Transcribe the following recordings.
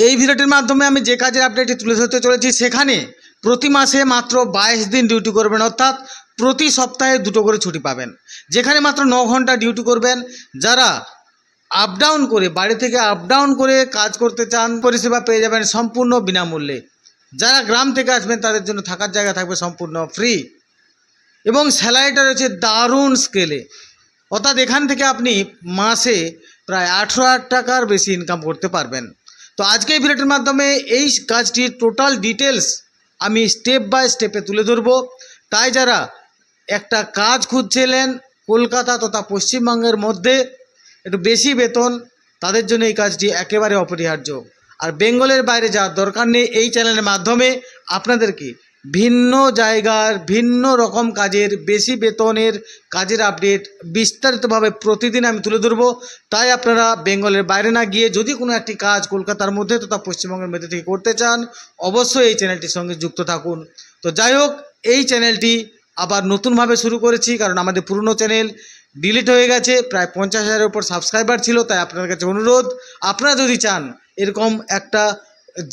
এই ভিডিওটির মাধ্যমে আমি যে কাজের আপডেটটি তুলে ধরতে চলেছি, সেখানে প্রতি মাসে মাত্র 22 দিন ডিউটি করবেন, অর্থাৎ প্রতি সপ্তাহে 2টো করে ছুটি পাবেন, যেখানে মাত্র 9 ঘন্টা ডিউটি করবেন। যারা আপ ডাউন করে বাড়ি থেকে আপ ডাউন করে কাজ করতে চান, পরিষেবা পেয়ে যাবেন সম্পূর্ণ বিনামূল্যে। যারা গ্রাম থেকে আসবেন তাদের জন্য থাকার জায়গা থাকবে সম্পূর্ণ ফ্রি, এবং স্যালারিটা রয়েছে দারুণ স্কেলে, অর্থাৎ এখান থেকে আপনি মাসে প্রায় 18,000 টাকার বেশি ইনকাম করতে পারবেন। তো আজকে এই ভিডিওটির মাধ্যমে এই কাজটির টোটাল ডিটেলস আমি স্টেপ বাই স্টেপে তুলে ধরবো। তাই যারা একটা কাজ খুঁজছিলেন কলকাতা তথা পশ্চিমবঙ্গের মধ্যে একটু বেশি বেতন, তাদের জন্য এই কাজটি একেবারে অপরিহার্য। আর বেঙ্গলের বাইরে যাওয়ার দরকার নেই। এই চ্যানেলের মাধ্যমে আপনাদেরকে ভিন্ন জায়গার ভিন্ন রকম কাজের বেশি বেতনের কাজের আপডেট বিস্তারিতভাবে প্রতিদিন আমি তুলে ধরবো। তাই আপনারা বেঙ্গলের বাইরে না গিয়ে যদি কোনো একটি কাজ কলকাতার মধ্যে তথা পশ্চিমবঙ্গের মধ্যে থেকে করতে চান, অবশ্যই এই চ্যানেলটির সঙ্গে যুক্ত থাকুন। তো যাই হোক, এই চ্যানেলটি আবার নতুনভাবে শুরু করেছি, কারণ আমাদের পুরনো চ্যানেল ডিলিট হয়ে গেছে। প্রায় 50,000-এর উপর সাবস্ক্রাইবার ছিল। তাই আপনাদের কাছে অনুরোধ, আপনারা যদি চান এরকম একটা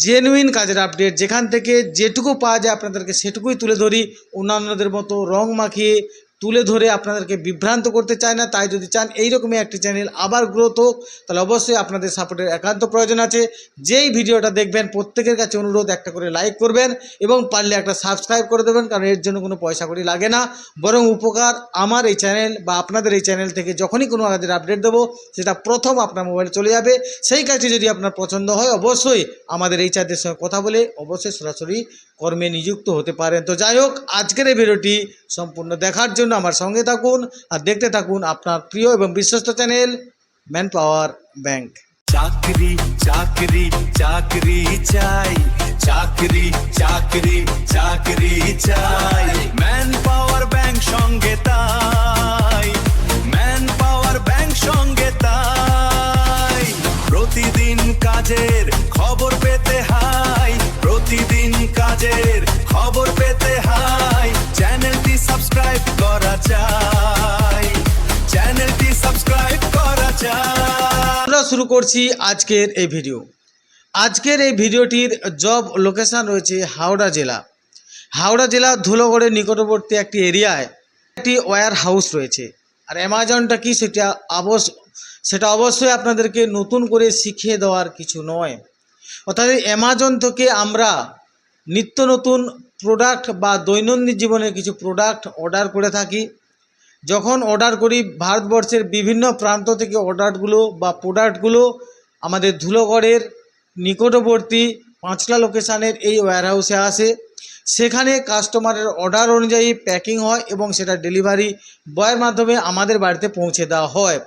জেনুইন কাজের আপডেট, যেখান থেকে যেটুকু পাওয়া যায় আপনাদেরকে সেটুকুই তুলে ধরি, অন্যান্যদের মতো রং মাখিয়ে তুলে ধরে আপনাদেরকে বিভ্রান্ত করতে চাই না। তাই যদি চান এইরকমই একটি চ্যানেল আবার গ্রোথ হোক, তাহলে অবশ্যই আপনাদের সাপোর্টের একান্ত প্রয়োজন আছে। যেই ভিডিওটা দেখবেন প্রত্যেকের কাছে অনুরোধ, একটা করে লাইক করবেন এবং পারলে একটা সাবস্ক্রাইব করে দেবেন, কারণ এর জন্য কোনো পয়সা কড়ি লাগে না, বরং উপকার আমার এই চ্যানেল বা আপনাদের এই চ্যানেল থেকে যখনই কোনো কাজের আপডেট দেবো সেটা প্রথম আপনার মোবাইলে চলে যাবে। সেই কাজটি যদি আপনার পছন্দ হয়, অবশ্যই আমাদের এই চারদের সঙ্গে কথা বলে অবশ্যই সরাসরি কর্মে নিযুক্ত হতে পারেন। তো যাই হোক, আজকের এই ভিডিওটি সম্পূর্ণ দেখার জন্য আমার সঙ্গে থাকুন আর দেখতে থাকুন আপনার প্রিয় এবং বিশ্বস্ত চ্যানেল ম্যান পাওয়ার ব্যাংক। চাকরি চাকরি চাকরি চাই, চাকরি চাকরি চাকরি চাই, ম্যান পাওয়ার ব্যাংক সঙ্গে তাই, ম্যান পাওয়ার ব্যাংক সঙ্গে তাই। প্রতিদিন কাজের খবর পেতে হাই, প্রতিদিন কাজের খবর পেতে হাই, চ্যানেলটি সাবস্ক্রাইব করা চাই, চ্যানেলটি সাবস্ক্রাইব করা চাই। আমরা শুরু করছি আজকের এই ভিডিও। আজকের এই ভিডিওটির জব লোকেশন রয়েছে হাওড়া জেলা। হাওড়া জেলা ধুলোগড়ের নিকটবর্তী একটি এরিয়ায় একটি ওয়্যার হাউস রয়েছে। আর অ্যামাজনটা কি সেটা অবশ্যই আপনাদেরকে নতুন করে শিখিয়ে দেওয়ার কিছু নয়। অর্থাৎ অ্যামাজন থেকে আমরা নিত্য নতুন প্রোডাক্ট বা দৈনন্দিন জীবনের কিছু প্রোডাক্ট অর্ডার করে থাকি। যখন অর্ডার করি, ভারতবর্ষের বিভিন্ন প্রান্ত থেকে অর্ডারগুলো বা প্রোডাক্টগুলো আমাদের ধুলোগড়ের নিকটবর্তী 5লা লোকেশানের এই ওয়্যারহাউসে আসে। সেখানে কাস্টমারের অর্ডার অনুযায়ী প্যাকিং হয় এবং সেটা ডেলিভারি বয়ের মাধ্যমে আমাদের বাড়িতে পৌঁছে দেওয়া হয়।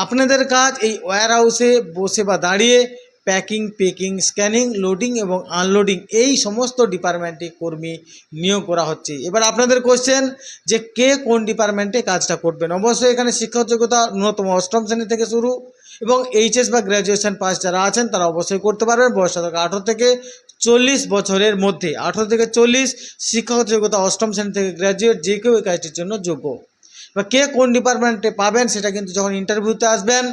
আপনাদের কাজ এই ওয়্যারহাউসে বসে বা দাঁড়িয়ে প্যাকিং, পেকিং, স্ক্যানিং, লোডিং এবং আনলোডিং এই সমস্ত ডিপার্টমেন্টে কর্মী নিয়োগ করা হচ্ছে। এবার আপনাদের কোশ্চেন যে কে কোন ডিপার্টমেন্টে কাজটা করবেন। অবশ্যই এখানে শিক্ষাগত যোগ্যতা ন্যূনতম 8ম শ্রেণী থেকে শুরু, এবং এইচএস বা গ্র্যাজুয়েশন পাস যারা আছেন তারা অবশ্যই করতে পারবেন। বয়স 18 থেকে 40 বছরের মধ্যে, 18 থেকে 40, শিক্ষাগত যোগ্যতা 8ম শ্রেণী থেকে গ্র্যাজুয়েট, যে কেউ এই কাজটির জন্য যোগ্য। বা কে কোন ডিপার্টমেন্টে পাবেন সেটা কিন্তু যখন ইন্টারভিউতে আসবেন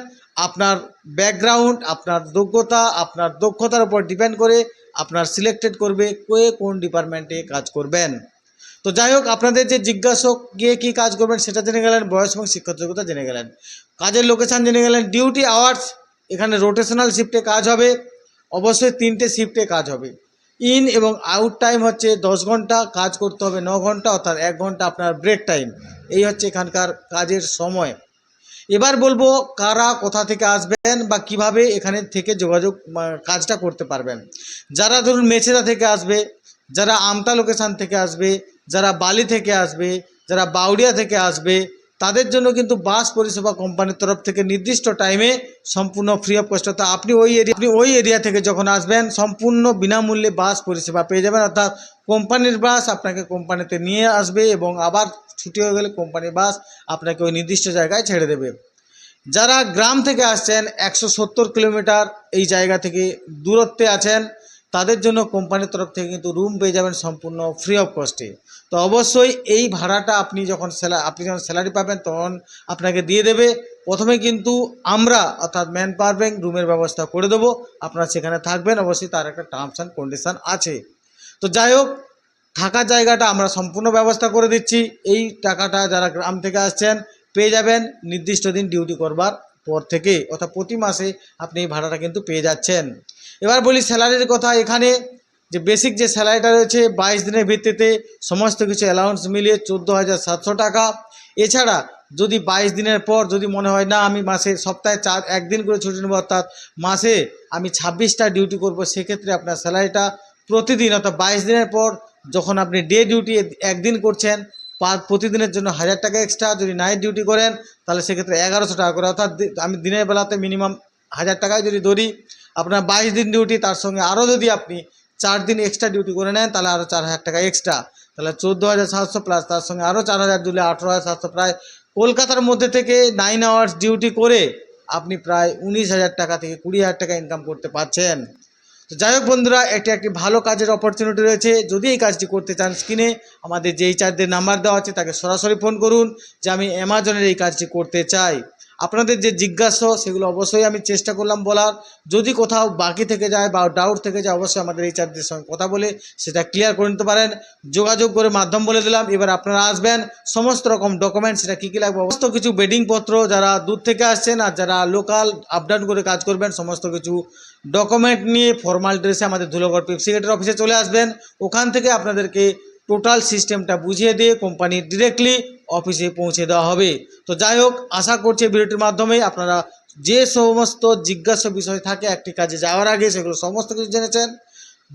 আপনার ব্যাকগ্রাউন্ড, আপনার যোগ্যতা, আপনার দক্ষতার উপর ডিপেন্ড করে আপনার সিলেক্টেড করবে কে কোন ডিপার্টমেন্টে কাজ করবেন। তো যাই হোক, আপনাদের যে জিজ্ঞাসক গিয়ে কী কাজ করবেন সেটা জেনে গেলেন, বয়স এবং শিক্ষাগত যোগ্যতা জেনে গেলেন, কাজের লোকেশান জেনে গেলেন, ডিউটি আওয়ার্স, এখানে রোটেশনাল শিফটে কাজ হবে, অবশ্যই 3টে শিফটে কাজ হবে। ইন এবং আউট টাইম হচ্ছে 10 ঘন্টা, কাজ করতে হবে 9 ঘন্টা, অর্থাৎ 1 ঘন্টা আপনার ব্রেক টাইম। এই হচ্ছে এখানকার কাজের সময়। এবার বলবো কারা কোথা থেকে আসবেন বা কিভাবে এখানে থেকে যোগাযোগ কাজটা করতে পারবেন। যারা ধরুন মেছেদা থেকে আসবে, যারা আমতা লোকেশান থেকে আসবে, যারা বালি থেকে আসবে, যারা বাউরিয়া থেকে আসবে, তাদের জন্য কিন্তু বাস পরিষেবা কোম্পানির তরফ থেকে নির্দিষ্ট টাইমে সম্পূর্ণ ফ্রি অফ কস্ট, অর্থাৎ আপনি ওই এরিয়া থেকে যখন আসবেন সম্পূর্ণ বিনামূল্যে বাস পরিষেবা পেয়ে যাবেন। অর্থাৎ কোম্পানির বাস আপনাকে কোম্পানিতে নিয়ে আসবে এবং আবার ছুটি হয়ে গেলে কোম্পানির বাস আপনাকে ওই নির্দিষ্ট জায়গায় ছেড়ে দেবে। যারা গ্রাম থেকে আসছেন 170 কিলোমিটার এই জায়গা থেকে দূরত্বে আছেন, তাদের জন্য কোম্পানির তরফ থেকে কিন্তু রুম পেয়ে যাবেন সম্পূর্ণ ফ্রি অফ কস্টে। তো অবশ্যই এই ভাড়াটা আপনি যখন স্যালারি পাবেন তখন আপনাকে দিয়ে দেবে। প্রথমে কিন্তু আমরা অর্থাৎ ম্যান পাওয়ার ব্যাংক রুমের ব্যবস্থা করে দেবো, আপনারা সেখানে থাকবেন। অবশ্যই তার একটা টার্মস অ্যান্ড কন্ডিশান আছে। তো যাই হোক, থাকার জায়গাটা আমরা সম্পূর্ণ ব্যবস্থা করে দিচ্ছি। এই টাকাটা যারা গ্রাম থেকে আসছেন পেয়ে যাবেন নির্দিষ্ট দিন ডিউটি করবার পর থেকে, অর্থাৎ প্রতি মাসে আপনি এই ভাড়াটা কিন্তু পেয়ে যাচ্ছেন। এবার বলি স্যালারির কথা। এখানে যে বেসিক যে স্যালারিটা রয়েছে 22 দিনের ভিত্তিতে সমস্ত কিছু অ্যালাউন্স মিলিয়ে 14,700 টাকা। এছাড়া যদি 22 দিনের পর যদি মনে হয় না আমি মাসে সপ্তাহে একদিন করে ছুটি নেব, অর্থাৎ মাসে আমি 26টা ডিউটি করব, সেক্ষেত্রে আপনার স্যালারিটা প্রতিদিন অর্থাৎ 22 দিনের পর যখন আপনি ডে ডিউটি একদিন করছেন প্রতিদিনের জন্য 1000 টাকা এক্সট্রা। যদি নাইট ডিউটি করেন তাহলে সেক্ষেত্রে 1100 টাকা করে, অর্থাৎ আমি দিনের বেলাতে মিনিমাম 1000 টাকায় যদি ধরি, আপনার 22 দিন ডিউটি, তার সঙ্গে আরও যদি আপনি 4 দিন এক্সট্রা ডিউটি করে নেন তাহলে আরও 4000 টাকা এক্সট্রা, তাহলে 14,700 প্লাস তার সঙ্গে আরও 4000 দিলে 18,700। প্রায় কলকাতার মধ্যে থেকে 9 আওয়ার্স ডিউটি করে আপনি প্রায় 19,000 টাকা থেকে 20,000 টাকা ইনকাম করতে পারছেন। তো যাই হোক বন্ধুরা, এটি একটি ভালো কাজের অপরচুনিটি রয়েছে। যদি এই কাজটি করতে চান স্ক্রিনে আমাদের যেই চার্জের নাম্বার দেওয়া আছে তাকে সরাসরি ফোন করুন যে আমি অ্যামাজনের এই কাজটি করতে চাই। আপনাদের যে জিজ্ঞাসা সেগুলো অবশ্যই আমি চেষ্টা করলাম বলার। যদি কোথাও বাকি থেকে যায় বা ডাউট থেকে যায় অবশ্যই আমাদের এই চার্জের সঙ্গে কথা বলে সেটা ক্লিয়ার করে নিতে পারেন। যোগাযোগ করে মাধ্যম বলে দিলাম। এবার আপনারা আসবেন, সমস্ত রকম ডকুমেন্টস সেটা কী কী লাগবে, সমস্ত কিছু বেডিংপত্র, যারা দূর থেকে আসছেন আর যারা লোকাল আপ ডাউন করে কাজ করবেন সমস্ত কিছু ডকুমেন্ট নিয়ে ফর্মাল ড্রেসে আমাদের ধুলোগড় পেপসি গেটের অফিসে চলে আসবেন। ওখান থেকে আপনাদেরকে টোটাল সিস্টেমটা বুঝিয়ে দিয়ে কোম্পানির ডিরেক্টলি অফিসে পৌঁছে দেওয়া হবে। তো যাই হোক, আশা করছি ভিডিওটির মাধ্যমে আপনারা যে সমস্ত জিজ্ঞাসা বিষয় থাকে একটি কাজে যাওয়ার আগে সেগুলো সমস্ত কিছু জেনেছেন।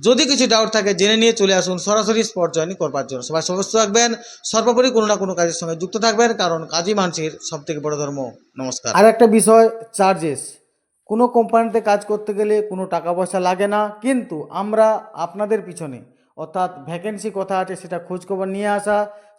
যদি কিছু ডাউট থাকে জেনে নিয়ে চলে আসুন সরাসরি স্পট জয়েনিং করবার জন্য। সবাই সুস্থ থাকবেন, সর্বোপরি কোনো না কোনো কাজের সঙ্গে যুক্ত থাকবেন, কারণ কাজই মানুষের সবথেকে বড় ধর্ম। নমস্কার। আর একটা বিষয়, চার্জেস। কোনো কোম্পানিতে কাজ করতে গেলে কোনো টাকা পয়সা লাগে না, কিন্তু আমরা আপনাদের পিছনে অর্থাৎ ভ্যাকেন্সি কথা আছে সেটা খোঁজখবর নিয়ে আসা,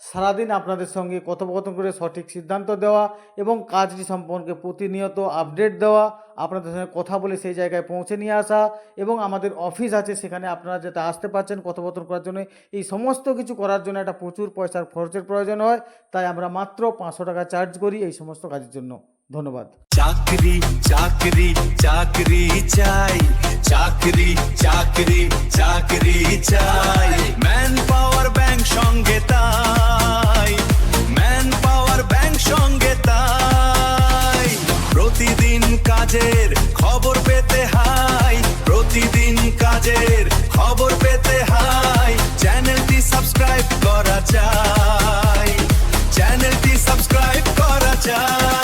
সারাদিন আপনাদের সঙ্গে কথোপকথন করে সঠিক সিদ্ধান্ত দেওয়া এবং কাজটি সম্পর্কে প্রতিনিয়ত আপডেট দেওয়া, আপনাদের সঙ্গে কথা বলে সেই জায়গায় পৌঁছে নিয়ে আসা, এবং আমাদের অফিস আছে সেখানে আপনারা যেটা আসতে পারছেন কথোপকথন করার জন্য, এই সমস্ত কিছু করার জন্য একটা প্রচুর পয়সার খরচের প্রয়োজন হয়। তাই আমরা মাত্র 500 টাকা চার্জ করি এই সমস্ত কাজের জন্য। ধন্যবাদ। চাকরি চাকরি চাকরি চাই, চাকরি চাকরি চাকরি চাই, ম্যান পাওয়ার ব্যাংক সঙ্গে তাই, ম্যান পাওয়ার ব্যাংক সঙ্গে তাই। প্রতিদিন কাজের খবর পেতে হাই, প্রতিদিন কাজের খবর পেতে হাই, চ্যানেলটি সাবস্ক্রাইব করা চাই, চ্যানেলটি সাবস্ক্রাইব করা চাই।